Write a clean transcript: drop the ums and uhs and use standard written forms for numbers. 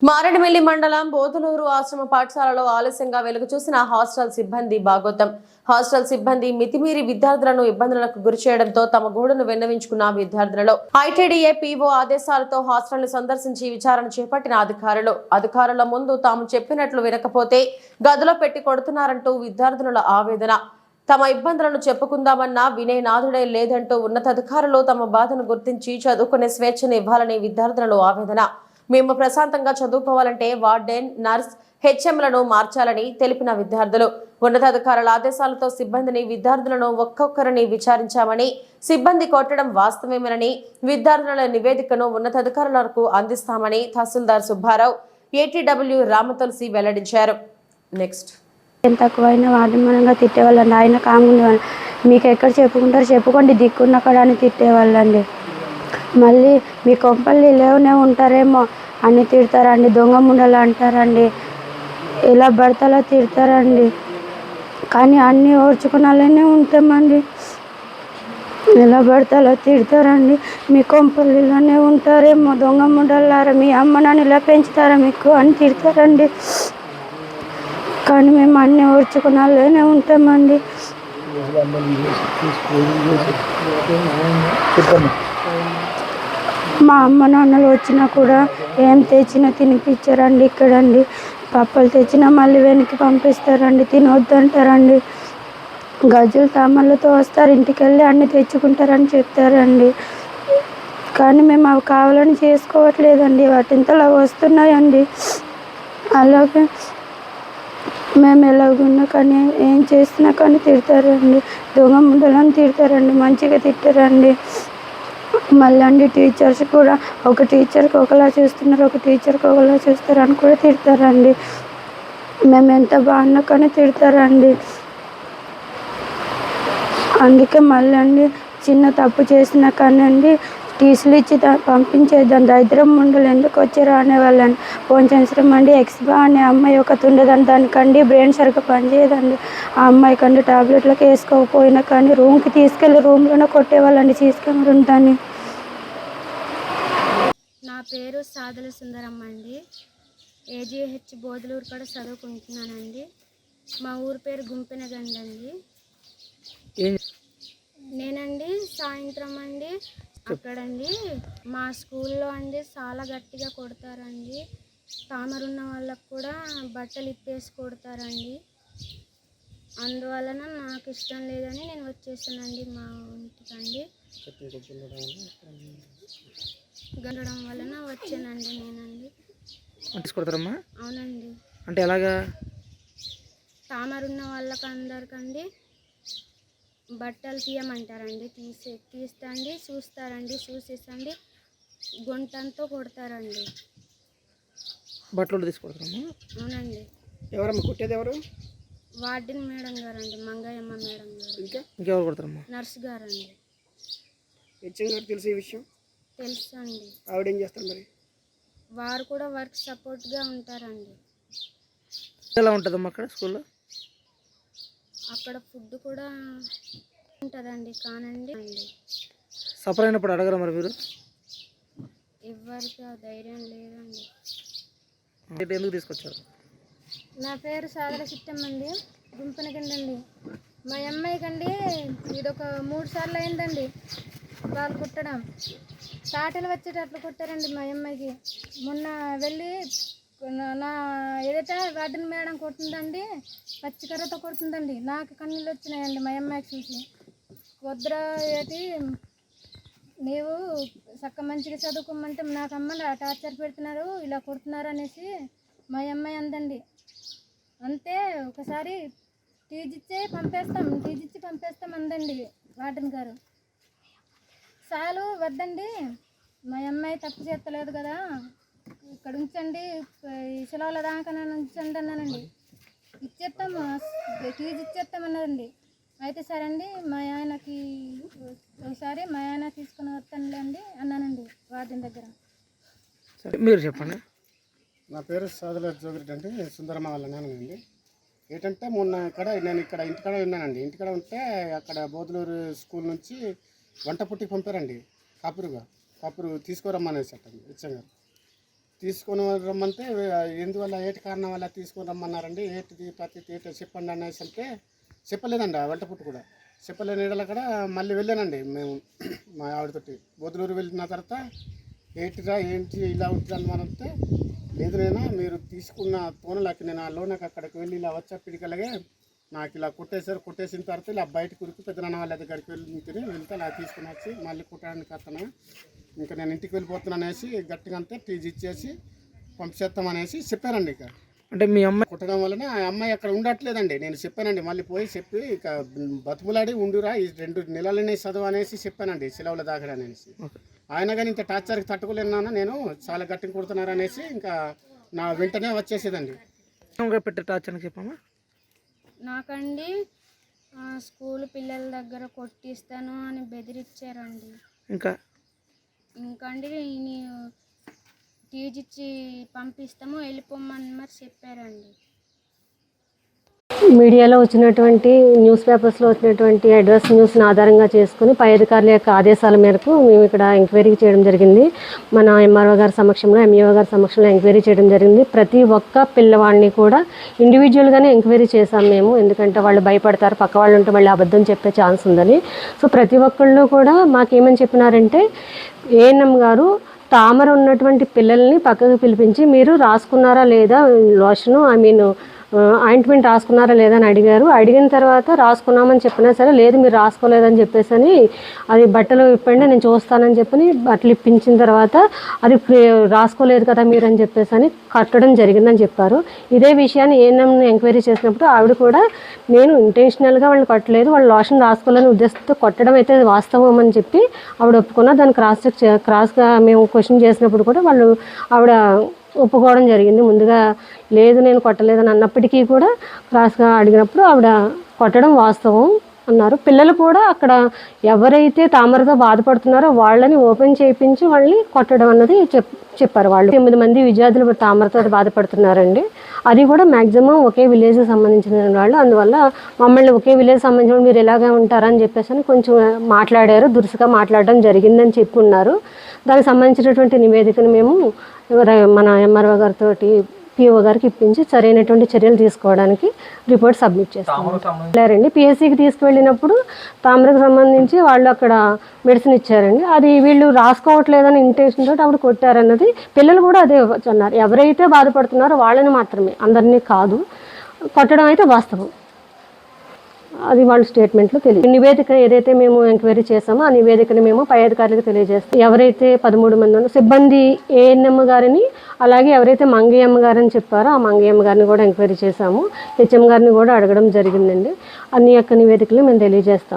మారేడుమిల్లి మండలం బోధనూరు ఆశ్రమ పాఠశాలలో ఆలస్యంగా వెలుగు చూసిన హాస్టల్ సిబ్బంది భాగోతం. హాస్టల్ సిబ్బంది మితిమీరి విద్యార్థులను ఇబ్బందులకు గురి చేయడంతో తమ గూడును విన్నవించుకున్న విద్యార్థులలో ఐటీడీఏ పీఓ ఆదేశాలతో హాస్టల్ ను సందర్శించి విచారణ చేపట్టిన అధికారుల ముందు తాము చెప్పినట్లు వినకపోతే గదిలో పెట్టి కొడుతున్నారంటూ విద్యార్థుల ఆవేదన. తమ ఇబ్బందులను చెప్పుకుందామన్నా వినే నాదుడే లేదంటూ ఉన్నతాధికారులు తమ బాధను గుర్తించి చదువుకునే స్వేచ్ఛను ఇవ్వాలని విద్యార్థులలో ఆవేదన. మేము ప్రశాంతంగా చదువుకోవాలంటే వార్డెన్, నర్స్, హెచ్ఎంలను మార్చాలని తెలిపిన విద్యార్థులు ఉన్నతాధికారుల ఆదేశాలతో సిబ్బందిని, విద్యార్థులను ఒక్కొక్కరిని విచారించామని, సిబ్బంది కొట్టడం వాస్తవమేనని, విద్యార్థుల నివేదికను ఉన్నతాధికారులకు అందిస్తామని తహసీల్దార్ సుబ్బారావు, ఏటీడబ్ల్యూ రామతులసి వెల్లడించారు. నెక్స్ట్ తక్కువైనా వాడిమనంగా తిట్టేవాళ్ళండి. ఆయన కాముండేవాళ్ళు. మీకు ఎక్కడ చెప్పుకుంటారు చెప్పుకోండి దిక్కున్న కాడ అని తిట్టేవాళ్ళండి. మళ్ళీ మీ కొంపల్లి లేవనే ఉంటారేమో అని తిడతారండి. దొంగ ముండలు అంటారండి. ఇలా భర్తలా తిడతారండి. కానీ అన్నీ ఓర్చుకునాలనే ఉంటామండి. ఎలా భర్తలా తిడతారండి. మీ కొంపల్లిలోనే ఉంటారేమో దొంగ ముండలారా, మీ అమ్మ నాన్న ఇలా పెంచుతారా మీకు అని తిడతారండి. కానీ మేము అన్నీ ఓర్చుకునాలనే ఉంటామండి. మా అమ్మ నాన్నలు వచ్చినా కూడా ఏం తెచ్చినా తినిపించారండి. ఇక్కడండి పప్పులు తెచ్చినా మళ్ళీ వెనక్కి పంపిస్తారండి, తినొద్దంటారండి. గజులు సామాన్లతో వస్తారు, ఇంటికి వెళ్ళి అన్నీ తెచ్చుకుంటారని చెప్తారండి. కానీ మేము అవి కావాలని చేసుకోవట్లేదండి, వాటింతలా వస్తున్నాయండి. అలాగే మేము ఎలాగున్నా కానీ ఏం చేసినా కానీ తిడతారండి. దొంగ ముందలని తిడతారండి, మంచిగా తిట్టారండి. మళ్ళీ అండి టీచర్స్ కూడా ఒక టీచర్కి ఒకలా చూస్తున్నారు, ఒక టీచర్కి ఒకలా చూస్తారు అని కూడా తిడతారండి. మేము ఎంత బాగున్నా కానీ తిడతారండి. అందుకే మళ్ళీ అండి చిన్న తప్పు చేసినా కానీ అండి టీసీలు ఇచ్చి పంపించేద్దాం. దరిద్రం ముండలు ఎందుకు వచ్చారో అనేవాళ్ళండి. పోయిన సంవత్సరం అండి ఎక్స్బా అనే అమ్మాయి ఒకటి ఉండదని దానికండి బ్రెయిన్ సరిగ్గా పనిచేయదండి. ఆ అమ్మాయి కండి టాబ్లెట్లకు వేసుకోకపోయినా కానీ రూమ్కి తీసుకెళ్ళి రూమ్లోనే కొట్టేవాళ్ళండి సీసీ కెమెరా ఉంటాను. నా పేరు సాదల సుందరమ్మ అండి. ఏజీహెచ్ బోధలూరు కూడా చదువుకుంటున్నానండి. మా ఊరి పేరు గుంపెనగండి అండి. నేనండి సాయంత్రం అండి అక్కడండి మా స్కూల్లో అండి చాలా గట్టిగా కొడతారండి. తామరున్న వాళ్ళకు కూడా బట్టలు ఇప్పేసి కొడతారండి. అందువలన నాకు ఇష్టం లేదని నేను వచ్చేసానండి మా ఇంటికండి. గడడం వలన వచ్చానండి నేనండి. కొడతారమ్మా? అవునండి. అంటే ఎలాగా? తామరున్న వాళ్ళకి అందరికండి బట్టలు తీయమంటారండి. తీస్తండి, చూస్తారండి, చూసేసండి గుంటంతో కొడతారండి. బట్టలు తీసుకొడతారమ్మా? అవునండి. ఎవరమ్మా కొట్టేది? ఎవరు? వార్డెన్ మేడం గారండి, మంగయ్యమ్మ మేడం గారు. ఇంకెవరు కొడతారమ్మా? నర్స్ గారండి. హెచ్ఎం గారు తెలిసే విషయం? తెలుసు అండి. ఆవిడేం చేస్తారు మరి? వారు కూడా వర్క్ సపోర్ట్గా ఉంటారండి. ఎలా ఉంటుందమ్మా అక్కడ స్కూల్లో? అక్కడ ఫుడ్ కూడా ఉంటుందండి. కానండి సఫర్ అయినప్పుడు అడగరా మరి మీరు? ఎవరికి ఆ ధైర్యం లేదండి. ఎందుకు తీసుకొచ్చారు? నా పేరు సాదల చిట్టమ్మండి, గుంపనగండి. మా అమ్మాయికండి ఇదొక 3 సార్లు అయిందండి వాళ్ళు కుట్టడం. తాటలు వచ్చేటట్లు కొట్టారండి మా అమ్మాయికి. మొన్న వెళ్ళి నా ఏదైతే వార్డెన్ మేడం కొడుతుందండి, పచ్చికర్రతో కొడుతుందండి. నాకు కన్నీళ్ళు వచ్చినాయండి మా అమ్మాయికి చూసి. వద్దురా ఏంటి నీవు చక్క మంచిగా చదువుకోమంటే నాకు అమ్మ టార్చర్ పెడుతున్నారు, ఇలా కొడుతున్నారు అనేసి మా అమ్మాయి అందండి. అంతే ఒకసారి టీజిచ్చి పంపేస్తాం అందండి వార్డెన్ గారు. చాలు వద్దండి, మా అమ్మాయి తప్పు చేస్తలేదు కదా, ఇక్కడ ఉంచండి, ఈ సెలవుల దాకా ఉంచండి అన్నానండి. ఇచ్చేస్తాము, ఫీజు ఇచ్చేస్తామన్నదండి. అయితే సరే అండి మా ఆయనకి ఒకసారి మా ఆయన తీసుకుని వస్తానులేండి అన్నానండి వార్డెన్ దగ్గర. మీరు చెప్పండి. నా పేరు సాదల జోగిరెడ్డి అండి, సుందరమ్మ వాళ్ళ నాన్నండి. ఏంటంటే మొన్న నేను ఇక్కడ ఇంటికాడ ఉన్నానండి. ఇంటికాడ ఉంటే అక్కడ బోధలూరు స్కూల్ నుంచి వంట పుట్టికి పంపారండి. కాపురు తీసుకోరమ్మనేసి అట్టండి హెచ్ఎం గారు. తీసుకొని రమ్మంటే ఎందువల్ల ఏటి కారణం వల్ల తీసుకొని రమ్మన్నారండి, ఏటిది ప్రతి ఏటో చెప్పండి అనేసి అంటే చెప్పలేదండి. ఆ వెంట పుట్టు కూడా చెప్పలేని ఏడల కూడా మళ్ళీ వెళ్ళానండి మేము మా ఆవిడతోటి. బొద్దులూరు వెళ్ళిన తర్వాత ఏంటిరా ఏంటి ఇలా ఉంటుంది మనంటే, లేదు నేనా మీరు తీసుకున్న తోనలకి నేను ఆ లోనకి అక్కడికి వెళ్ళి ఇలా వచ్చేప్పటికలాగే నాకు ఇలా కొట్టేసిన తర్వాత ఇలా బయటకు ఉరికి పెద్దనాన్న వాళ్ళ దగ్గరికి వెళ్తే అలా తీసుకుని వచ్చి మళ్ళీ కుట్టడానికి అతను ఇంకా నేను ఇంటికి వెళ్ళిపోతున్నాను అనేసి గట్టిగా అంతే టీజీ ఇచ్చేసి పంపించేస్తామనేసి చెప్పారండి. ఇక అంటే మీ అమ్మాయి కుట్టడం వలన ఆ అమ్మాయి అక్కడ ఉండట్లేదండి. నేను చెప్పానండి, మళ్ళీ పోయి చెప్పి ఇక బతుములాడి ఉండురా ఈ 2 నెలలనే చదువు అనేసి చెప్పానండి, సెలవుల దాకా అనేసి. ఆయన కానీ ఇంత టార్చర్కి తట్టుకోలేనా, నేను చాలా గట్టిగా కుడుతున్నారు అనేసి ఇంకా నా వెంటనే వచ్చేసేదండి. పెట్టే టార్చర్ చెప్పమ్మా. నాకండి స్కూల్ పిల్లల దగ్గర కొట్టిస్తాను అని బెదిరించారండి. ఇంకా అండి టీజిచ్చి పంపిస్తాము వెళ్ళిపోమని మరి చెప్పారండి. మీడియాలో వచ్చినటువంటి న్యూస్ పేపర్స్లో వచ్చినటువంటి అడ్రస్ న్యూస్ని ఆధారంగా చేసుకుని పై అధికారుల యొక్క ఆదేశాల మేరకు మేము ఇక్కడ ఎంక్వైరీ చేయడం జరిగింది. మన ఎంఆర్ఓ గారి సమక్షంలో, ఎంఈఓ గారి సమక్షంలో ఎంక్వైరీ చేయడం జరిగింది. ప్రతి ఒక్క పిల్లవాడిని కూడా ఇండివిజువల్గానే ఎంక్వైరీ చేశాం మేము, ఎందుకంటే వాళ్ళు భయపడతారు, పక్క వాళ్ళు ఉంటే మళ్ళీ అబద్ధం చెప్పే ఛాన్స్ ఉందని. సో ప్రతి ఒక్కళ్ళు కూడా మాకేమని చెప్పినారంటే, ఏఎన్ఎం గారు తామర ఉన్నటువంటి పిల్లల్ని పక్కకు పిలిపించి మీరు రాసుకున్నారా లేదా లోషను ఆయింట్మెంట్ రాసుకున్నారా లేదా అని అడిగారు. అడిగిన తర్వాత రాసుకున్నామని చెప్పినా సరే లేదు మీరు రాసుకోలేదని చెప్పేసి అని అది బట్టలు ఇప్పండి నేను చూస్తానని చెప్పని బట్టలు ఇప్పించిన తర్వాత అది రాసుకోలేదు కదా మీరు అని చెప్పేసి అని కట్టడం జరిగిందని చెప్పారు. ఇదే విషయాన్ని ఏఎన్ఎం ఎంక్వైరీ చేసినప్పుడు ఆవిడ కూడా నేను ఇంటెన్షనల్గా వాళ్ళు కట్టలేదు, వాళ్ళు లోషన్ రాసుకోలేని ఉద్దేశంతో కొట్టడం అయితే వాస్తవం అని చెప్పి ఆవిడ ఒప్పుకున్నా. దాన్ని క్రాస్గా మేము క్వశ్చన్ చేసినప్పుడు కూడా ఆవిడ ఒప్పుకోవడం జరిగింది. ముందుగా లేదు నేను కొట్టలేదని అన్నప్పటికీ కూడా క్రాస్గా అడిగినప్పుడు ఆవిడ కొట్టడం వాస్తవం అన్నారు. పిల్లలు కూడా అక్కడ ఎవరైతే తామరతో బాధపడుతున్నారో వాళ్ళని ఓపెన్ చేయించి వాళ్ళని కొట్టడం అన్నది చెప్పారు. వాళ్ళు 8 మంది విద్యార్థులు తామరతో బాధపడుతున్నారండి. అది కూడా మ్యాక్సిమం ఒకే విలేజ్కి సంబంధించిన వాళ్ళు. అందువల్ల మమ్మల్ని ఒకే విలేజ్ సంబంధించిన మీరు ఎలాగే ఉంటారని చెప్పేసి అని కొంచెం మాట్లాడారు, దురుసుగా మాట్లాడడం జరిగిందని చెప్పి ఉన్నారు. దానికి సంబంధించినటువంటి నివేదికను మేము మన ఎంఆర్ఓ గారితో పిఓ గారికి ఇప్పించి సరైనటువంటి చర్యలు తీసుకోవడానికి రిపోర్ట్ సబ్మిట్ చేస్తారండి. పిఎస్సికి తీసుకువెళ్ళినప్పుడు తామరకు సంబంధించి వాళ్ళు అక్కడ మెడిసిన్ ఇచ్చారండి. అది వీళ్ళు రాసుకోవట్లేదని ఇంటెన్షన్ తోటి అప్పుడు కొట్టారన్నది పిల్లలు కూడా అదే అన్నారు. ఎవరైతే బాధపడుతున్నారో వాళ్ళని మాత్రమే, అందరినీ కాదు. కొట్టడం అయితే వాస్తవం, అది వాళ్ళ స్టేట్మెంట్లో తెలియదు. నివేదిక ఏదైతే మేము ఎంక్వైరీ చేసామో ఆ నివేదికను మేము పై అధికారులకు తెలియజేస్తాం. ఎవరైతే 13 మంది ఉన్న సిబ్బంది ఏఎన్ఎం గారిని, అలాగే ఎవరైతే మంగయ్యమ్మ గారని చెప్పారో ఆ మంగయ్యమ్మ గారిని కూడా ఎంక్వైరీ చేశాము. హెచ్ఎం గారిని కూడా అడగడం జరిగిందండి. అన్ని యొక్క నివేదికలు మేము తెలియజేస్తాము.